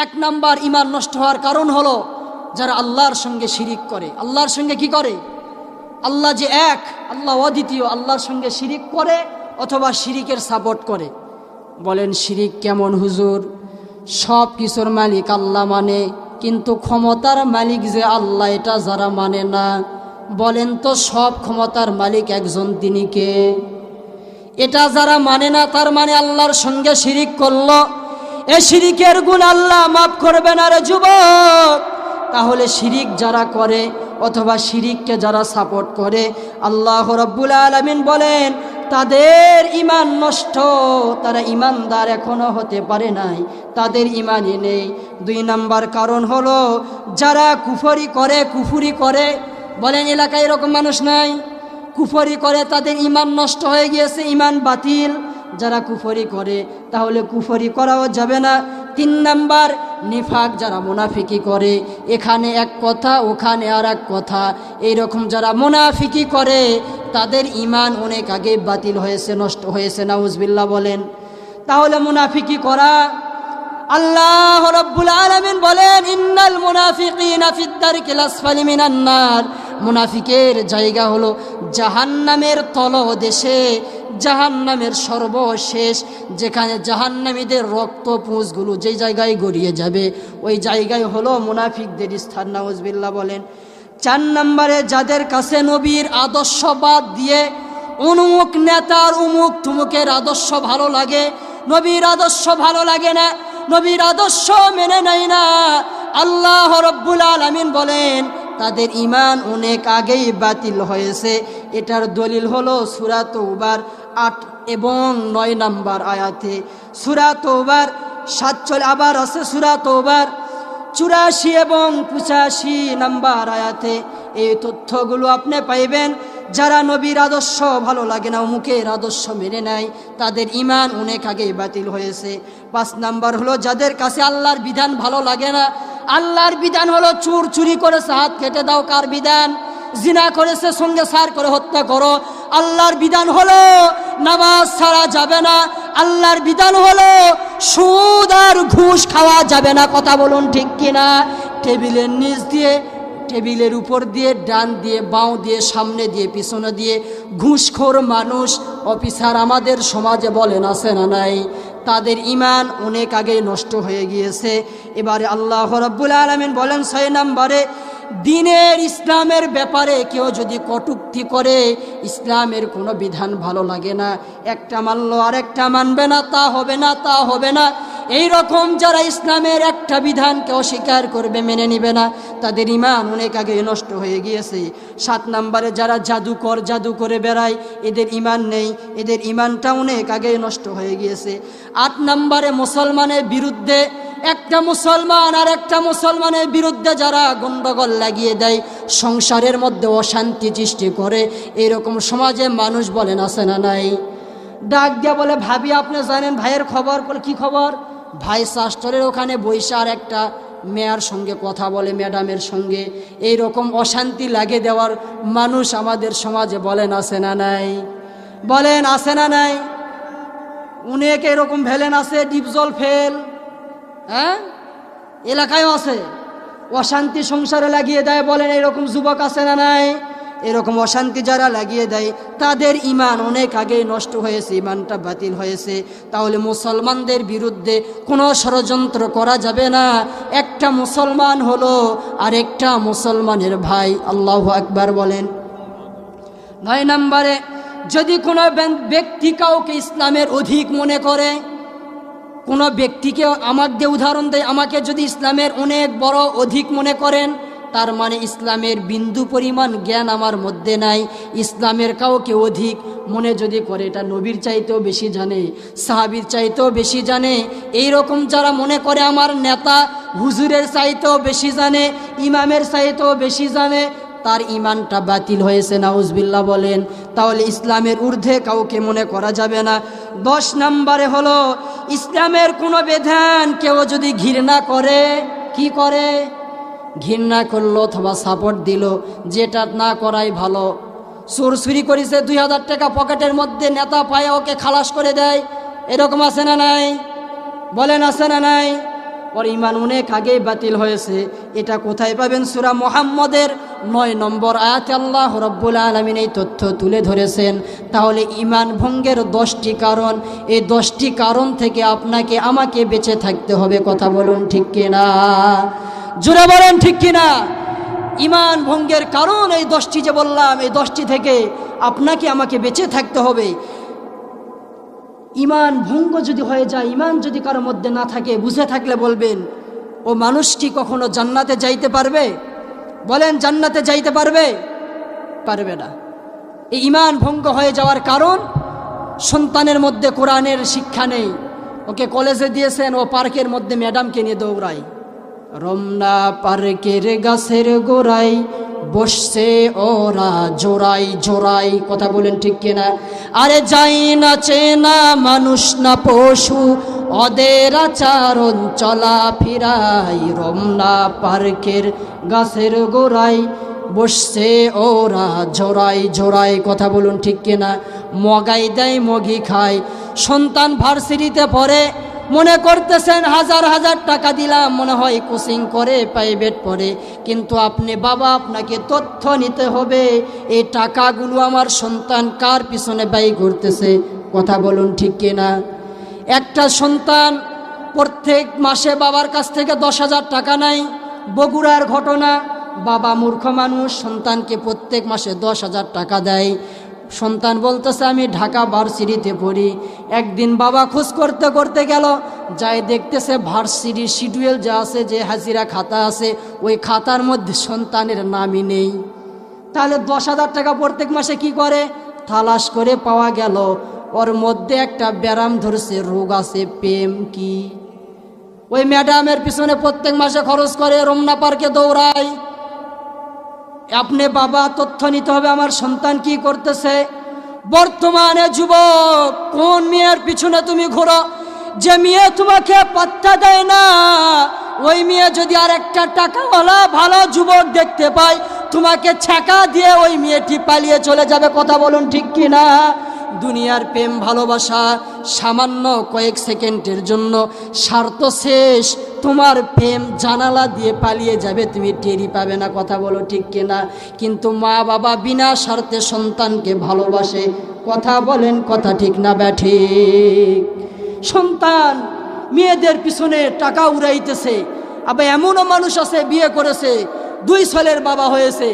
এক নাম্বার ঈমান নষ্ট হওয়ার কারণ হলো যারা আল্লাহর সঙ্গে শিরিক করে। আল্লাহর সঙ্গে কি করে? আল্লাহ যে এক, আল্লাহ অদ্বিতীয়, আল্লাহর সঙ্গে শিরিক করে অথবা শিরিকের সাপোর্ট করে। বলেন শিরিক কেমন হুজুর? সব কিছুর মালিক আল্লাহ মানে, কিন্তু ক্ষমতার মালিক যে আল্লাহ এটা যারা মানে না, বলেন তো সব ক্ষমতার মালিক একজন, তিনি কে? এটা যারা মানে না তার মানে আল্লাহর সঙ্গে শিরিক করলো। এ শিরিকের গুণ আল্লাহ মাফ করবে না রে যুবক। তাহলে শিরিক যারা করে অথবা শিরিককে যারা সাপোর্ট করে, আল্লাহ রাব্বুল আলামিন বলেন তাদের ঈমান নষ্ট, তারা ঈমানদার এখনো হতে পারে নাই, তাদের ঈমানই নেই। 2 নাম্বার কারণ হলো যারা কুফরি করে। বলেন এলাকায় এরকম মানুষ নাই? কুফরি করে, তাদের ঈমান নষ্ট হয়ে গিয়েছে, ঈমান বাতিল। যারা কুফরি করে তাহলে কুফরি করাও যাবে না। 3 নাম্বার নিফাক, যারা মুনাফিকি করে, এখানে এক কথা ওখানে আর এক কথা, এইরকম যারা মুনাফিকি করে তাদের ঈমান অনেক আগে বাতিল হয়েছে, নষ্ট হয়েছে। নাউজুবিল্লাহ বলেন। তাহলে মুনাফিকি করা, আল্লাহ রাব্বুল আলামিন বলেন ইন্নাল মুনাফিকিনা ফিদ দারকিল আসফালি মিনান নার, মুনাফিকের জায়গা হলো জাহান্নামের তলদেশে, জাহান্নামের সর্বশেষ, যেখানে জাহান্নামীদের রক্ত পুঁজগুলো যেই জায়গায় গড়িয়ে যাবে ওই জায়গায় হলো মুনাফিকদের স্থান। নাউজুবিল্লাহ বলেন। 4 নম্বরে যাদের কাছে নবীর আদর্শবাদ দিয়ে অমুক নেতার অমুক তুমুকের আদর্শ ভালো লাগে, নবীর আদর্শ ভালো লাগে না, নবীর আদর্শ মেনে নেয় না, আল্লাহ রাব্বুল আলামিন বলেন তাদের ঈমান অনেক আগেই বাতিল হয়েছে। এটার দলিল হলো সূরা তাওবার 8 এবং 9 নম্বর আয়াতে। সূরা তাওবার 47, আবার আছে সূরা তাওবার 84 এবং 85 নম্বর আয়াতে। এই তথ্যগুলো আপনি পাইবেন। যারা নবীর আদর্শ ভালো লাগে না, মুখের আদর্শ মেনে নেয়, তাদের ঈমান অনেক আগেই বাতিল হয়েছে। 5 নাম্বার হলো যাদের কাছে আল্লাহর বিধান ভালো লাগে না। আল্লাহর বিধান হলো চুরি করেছে হাত কেটে দাও, কার বিধান? জিনা করেছে সঙ্গে সার করে হত্যা করো। আল্লাহর বিধান হলো নামাজ ছাড়া যাবে না। আল্লাহর বিধান হলো সুদ আর ঘুষ খাওয়া যাবে না। কথা বলুন ঠিক কিনা? টেবিলের নিচ দিয়ে, টেবিলের উপর দিয়ে, ডান দিয়ে, বাঁ দিয়ে, সামনে দিয়ে, পিছনে দিয়ে ঘুষখোর মানুষ, অফিসার আমাদের সমাজে বলেন আছে না নাই? তাদের ঈমান অনেক আগেই নষ্ট হয়ে গিয়েছে। এবারে আল্লাহ রাব্বুল আলামিন বলেন 6 নম্বরে, দ্বীনের ইসলামের ব্যাপারে কেউ যদি কটূক্তি করে, ইসলামের কোনো বিধান ভালো লাগে না, একটা মানলো আর একটা মানবে না, তা হবে না, তা হবে না, এই রকম যারা ইসলামের একটা বিধানকে অস্বীকার করবে, মেনে নিবে না, তাদের ঈমান অনেক আগে নষ্ট হয়ে গিয়েছে। 7 নম্বরে যারা জাদু করে বেড়ায়, এদের ঈমান নেই, এদের ঈমানটা অনেক আগে নষ্ট হয়ে গিয়েছে। 8 নম্বরে মুসলমানের বিরুদ্ধে, একটা মুসলমান আর একটা মুসলমানের বিরুদ্ধে যারা গন্ডগোল লাগিয়ে দেয়, সংসারের মধ্যে অশান্তি সৃষ্টি করে, এরকম সমাজে মানুষ বলেন আছে না নাই? ডাক দিয়া বলে, ভাবি আপনি জানেন ভাইয়ের খবর? বলে কি খবর? ভাই শাস্ত্রের ওখানে বৈশার একটা মেয়ের সঙ্গে কথা বলে, ম্যাডামের সঙ্গে, এই রকম অশান্তি লাগিয়ে দেওয়ার মানুষ আমাদের সমাজে বলেন আছে না নাই? বলেন আছে না নাই? অনেক এরকম ভেলেন আছে, ডিপজল ফেল, হ্যাঁ এলাকায় আছে, অশান্তি সংসারে লাগিয়ে দেয়। বলেন এরকম যুবক আছে না নাই? এরকম অশান্তি যারা লাগিয়ে দেয় তাদের ঈমান অনেক আগেই নষ্ট হয়েছে, ঈমানটা বাতিল হয়েছে। তাহলে মুসলমানদের বিরুদ্ধে কোনো ষড়যন্ত্র করা যাবে না। একটা মুসলমান হলো আরেকটা মুসলমানের ভাই। আল্লাহু আকবার বলেন। 9 নম্বরে, যদি কোনো ব্যক্তি কাউকে ইসলামের অধিক মনে করে, কোনো ব্যক্তিকে আমাকে উদাহরণ দেয়, আমাকে যদি ইসলামের অনেক বড় অধিক মনে করেন, তার মানে ইসলামের বিন্দু পরিমাণ জ্ঞান আমার মধ্যে নাই। ইসলামের কাউকে অধিক মনে যদি করে, এটা নবীর চাইতেও বেশি জানে, সাহাবীর চাইতেও বেশি জানে, এই রকম যারা মনে করে আমার নেতা হুজুরের চাইতেও বেশি জানে, ইমামের চাইতেও বেশি জানে, তার ঈমানটা বাতিল হয়েছে। নাউজুবিল্লাহ বলেন। তাহলে ইসলামের ঊর্ধ্বে কাউকে মনে করা যাবে না। 10 নম্বরে হলো ইসলামের কোনো বিধান কেউ যদি ঘৃণা করে, কি করে? ঘৃণা করলো অথবা সাপোর্ট দিল, যেটা না করাই ভালো। চুরি করেছে 2000 টাকা পকেটের মধ্যে, নেতা পায়ে ওকে খালাস করে দেয়, এরকম আছে না নাই? বলেন আছে না নাই? ওর ইমান অনেক আগেই বাতিল হয়েছে। এটা কোথায় পাবেন? সূরা মুহাম্মদের 9 নম্বর আয়াতে আল্লাহ রাব্বুল আলামিন এই তথ্য তুলে ধরেছেন। তাহলে ইমান ভঙ্গের 10টি কারণ, এই 10টি কারণ থেকে আপনাকে আমাকে বেঁচে থাকতে হবে। কথা বলুন ঠিক কিনা? জোরে বলেন ঠিক কিনা? ইমান ভঙ্গের কারণ এই 10টি যে বললাম, এই 10টি থেকে আপনাকে আমাকে বেঁচে থাকতে হবে। ইমান ভঙ্গ যদি হয়ে যায়, ইমান যদি কারোর মধ্যে না থাকে, বুঝে থাকলে বলবেন ও মানুষটি কখনো জান্নাতে যাইতে পারবে? বলেন, জান্নাতে যাইতে পারবে? পারবে না। এই ইমান ভঙ্গ হয়ে যাওয়ার কারণ, সন্তানের মধ্যে কোরআনের শিক্ষা নেই। ওকে কলেজে দিয়েছেন, ও পার্কের মধ্যে ম্যাডামকে নিয়ে দৌড়ায়। রমনা পার্কের গাছের গোড়ায় বসছে ওরা জোড়াই জোড়াই। কথা বলেন ঠিক কিনা? আরে যাই না চেনা মানুষ না পশু, ওদের আচরণ চলা ফিরাই। রমনা পার্কের গাছের গোড়ায় বসছে ওরা জোড়াই জোড়াই। কথা বলুন ঠিক কিনা? মগাই দেয় মগি খায়। সন্তান ভার্সিটিতে পড়ে, মনে করতেছেন হাজার হাজার টাকা দিলাম, মনে হয় কোচিং করে প্রাইভেট পড়ে। কিন্তু আপনি বাবা, আপনাকে তথ্য নিতে হবে এই টাকাগুলো আমার সন্তান কার পিছনে ব্যয় করতেছে। কথা বলুন ঠিক কিনা? একটা সন্তান প্রত্যেক মাসে বাবার কাছ থেকে 10,000 টাকা নেয়। বগুড়ার ঘটনা, বাবা মূর্খ মানুষ, সন্তানকে প্রত্যেক মাসে 10,000 টাকা দেয়। সন্তান বলতেছে আমি ঢাকা ভার্সিটিতে পড়ি। একদিন বাবা খোঁজ করতে করতে গেল, যাই দেখতেছে ভার্সিটির শিডিউল যা আছে, যে হাজিরা খাতা আছে, ওই খাতার মধ্যে সন্তানের নামই নেই। তাহলে 10,000 টাকা প্রত্যেক মাসে কি করে? তালাশ করে পাওয়া গেল ওর মধ্যে একটা ব্যারাম ধরছে, রোগ আছে, প্রেম কি। ওই ম্যাডামের পিছনে প্রত্যেক মাসে খরচ করে, রমনা পার্কে দৌড়ায়। আপনি বাবা তথ্য নিতে হবে আমার সন্তান কি করতেছে। বর্তমানে যুবক, কোন মেয়ের পিছনে তুমি ঘোরো, যে মেয়ে তোমাকে পাত্তা দেয় না, ওই মেয়ে যদি আর একটা টাকাওয়ালা ভালো যুবক দেখতে পায়, তোমাকে ছ্যাঁকা দিয়ে ওই মেয়েটি পালিয়ে চলে যাবে। কথা বলুন ঠিক কিনা? দুনিয়ার প্রেম ভালোবাসা সামান্য কয়েক সেকেন্ডের জন্য, স্বার্থ শেষ, তোমার প্রেম জানালা দিয়ে পালিয়ে যাবে, তুমি টেরি পাবে না। কথা বলো ঠিক কিনা? কিন্তু মা বাবা বিনা স্বার্থে সন্তানকে ভালোবাসে। কথা বলেন, কথা ঠিক না ব্যাঠিক? সন্তান মেয়েদের পিছনে টাকা উড়াইতেছে। আবার এমনও মানুষ আছে বিয়ে করেছে, 2 ছেলের বাবা হয়েছে,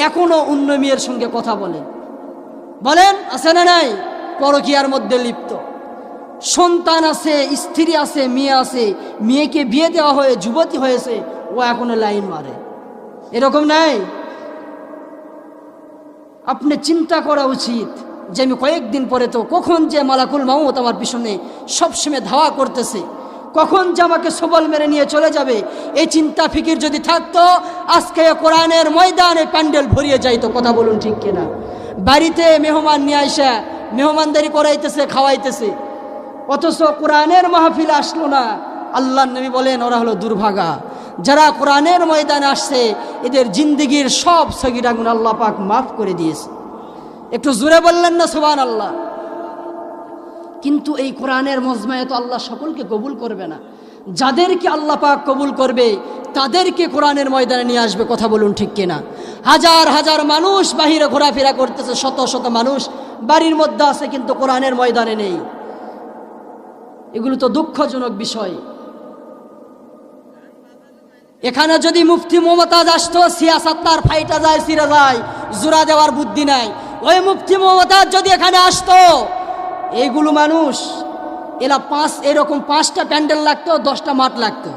এখনো অন্য মেয়ের সঙ্গে কথা বলে। বলেন আছে না নাই? পরকীয়ার মধ্যে লিপ্ত। সন্তান আছে, স্ত্রী আছে, মেয়ে আছে, মেয়েকে বিয়ে দেওয়া হয়ে যুবতী হয়েছে, ও এখনো লাইন মারে। এরকম নাই? আপনি চিন্তা করা উচিত যে আমি কয়েকদিন পরে তো কখন যে মালাকুল মাউত আমার পিছনে সবসময় ধাওয়া করতেছে, কখন যে আমাকে সবল মেরে নিয়ে চলে যাবে, এই চিন্তা ফিকির যদি থাকতো, আজকে কোরআনের ময়দানে প্যান্ডেল ভরিয়ে যাইতো। কথা বলুন ঠিক কিনা? বাড়িতে মেহমান নিয়ে আসা, মেহমানদারি করাইতেছে, খাওয়াইতেছে, অথচ কোরআনের মাহফিল আসলো না। আল্লাহর নবী বলেন ওরা হলো দুর্ভাগা। যারা কোরআনের ময়দানে আসছে, এদের জিন্দেগির সব সগীরা গুনাহ আল্লাহ পাক মাফ করে দিয়েছে। একটু জোরে বললেন না সুবহানাল্লাহ? কিন্তু এই কোরআনের মজমায়ে তো আল্লাহ সকলকে কবুল করবে না। যাদেরকে আল্লাহ পাক কবুল করবে তাদেরকে কোরআনের ময়দানে নিয়ে আসবে। কথা বলুন ঠিক কিনা? হাজার হাজার মানুষ বাহিরে ঘোরাফেরা করতেছে, শত শত মানুষ বাড়ির মধ্যে আছে, কিন্তু কোরআনের ময়দানে নেই। এগুলো তো দুঃখজনক বিষয়। এখানে যদি মুফতি মমতাজ আসতো, সিয়াসাত তার ফাইটা যায়, সিরা যায়, জোড়া দেওয়ার বুদ্ধি নাই। ওই মুফতি মমতাজ যদি এখানে আসতো, এইগুলো মানুষ এরকম 5টা প্যান্ডেল লাগতো, 10টা মাঠ লাগতো,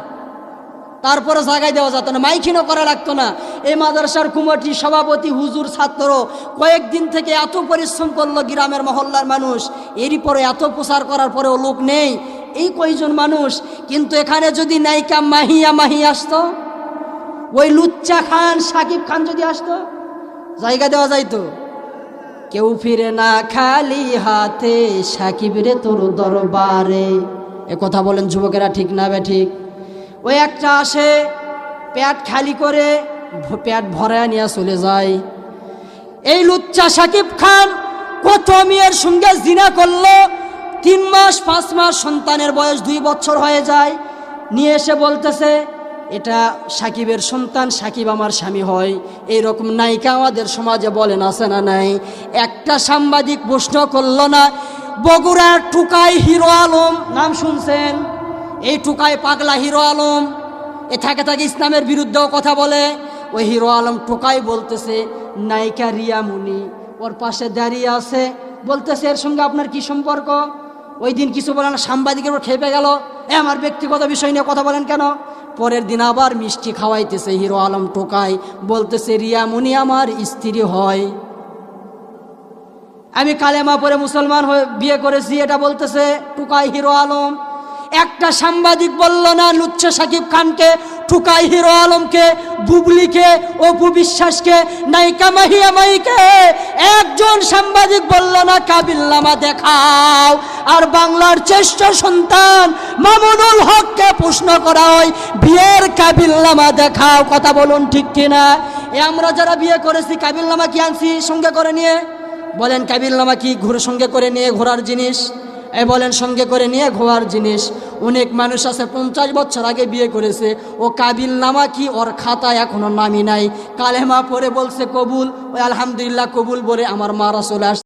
তারপরে জায়গায় দেওয়া যেত না, মাইকিনও করা লাগতো না। এই মাদ্রাসার কমিটি, সভাপতি, হুজুর, ছাত্র কয়েকদিন থেকে এত পরিশ্রম করলো, গ্রামের মহল্লার মানুষ, এরই পরে এত প্রচার করার পরেও লোক নেই, এই কয়জন মানুষ। কিন্তু এখানে যদি নায়িকা মাহি আসতো, ওই লুচ্চা খান, সাকিব খান যদি আসতো, জায়গা দেওয়া যাইতো। কেউ ফিরে না খালি হাতে, সাকিব রে তোর দরবারে। এ কথা বলেন যুবকেরা, ঠিক না বে ঠিক? ওই একটা আসে, পেট খালি করে পেট ভরায় নিয়ে চলে যায়। এই লুচ্চা সাকিব খান কত মেয়ের সঙ্গে জিনা করলো, 3 মাস 5 মাস, সন্তানের বয়স 2 বছর হয়ে যায়। নিয়ে এসে বলতেছে এটা সাকিবের সন্তান, সাকিব আমার স্বামী হয়। এইরকম নায়িকা আমাদের সমাজে বলেন আছে না নাই? একটা সাংবাদিক প্রশ্ন করল না, বগুড়ার টুকাই হিরো আলম নাম শুনছেন? এই টুকাই পাগলা হিরো আলম এ থাকে থাকে ইসলামের বিরুদ্ধেও কথা বলে। ওই হিরো আলম টুকাই বলতেছে নায়িকা রিয়া মুনি ওর পাশে দাঁড়িয়ে আছে, বলতেছে এর সঙ্গে আপনার কি সম্পর্ক? ওই দিন কিছু বলেন, সাংবাদিকের উপর খেপে গেল, আমার ব্যক্তিগত বিষয় নিয়ে কথা বলেন কেন? পরের দিন আবার মিষ্টি খাওয়াইতেছে হিরো আলম টোকাই, বলতেছে রিয়া মুনি আমার স্ত্রী হয়, আমি কালেমা পরে মুসলমান হয়ে বিয়ে করেছি, এটা বলতেছে টুকাই হিরো আলম। একটা সাংবাদিক বলল না লুচ্চা সাকিব খানকে, টুকাই হিরো আলমকে, বুবলিকে, অপু বিশ্বাসকে, নায়িকা মাহিয়া মাহিকে একজন সাংবাদিক বলল না কাবিলনামা দেখাও। আর বাংলার শ্রেষ্ঠ সন্তান মামুনুল হককে প্রশ্ন করা হয় বিয়ের কাবিলনামা দেখাও, কথা বলুন ঠিক কিনা? আমরা যারা বিয়ে করেছি কাবিলনামা কি আনছি সঙ্গে করে নিয়ে? বলেন কাবিলনামা কি সঙ্গে করে নিয়ে ঘোরার জিনিস? বলেন সঙ্গে করে নিয়ে ঘোরার জিনিস? অনেক মানুষ আছে 50 বছর আগে বিয়ে করেছে, ও কাবিলনামা কি ওর খাতায় এখনো নামি নাই, কালেমা পরে বলছে কবুল, ওই আলহামদুলিল্লাহ কবুল বলে আমার মারা চলে আসছে।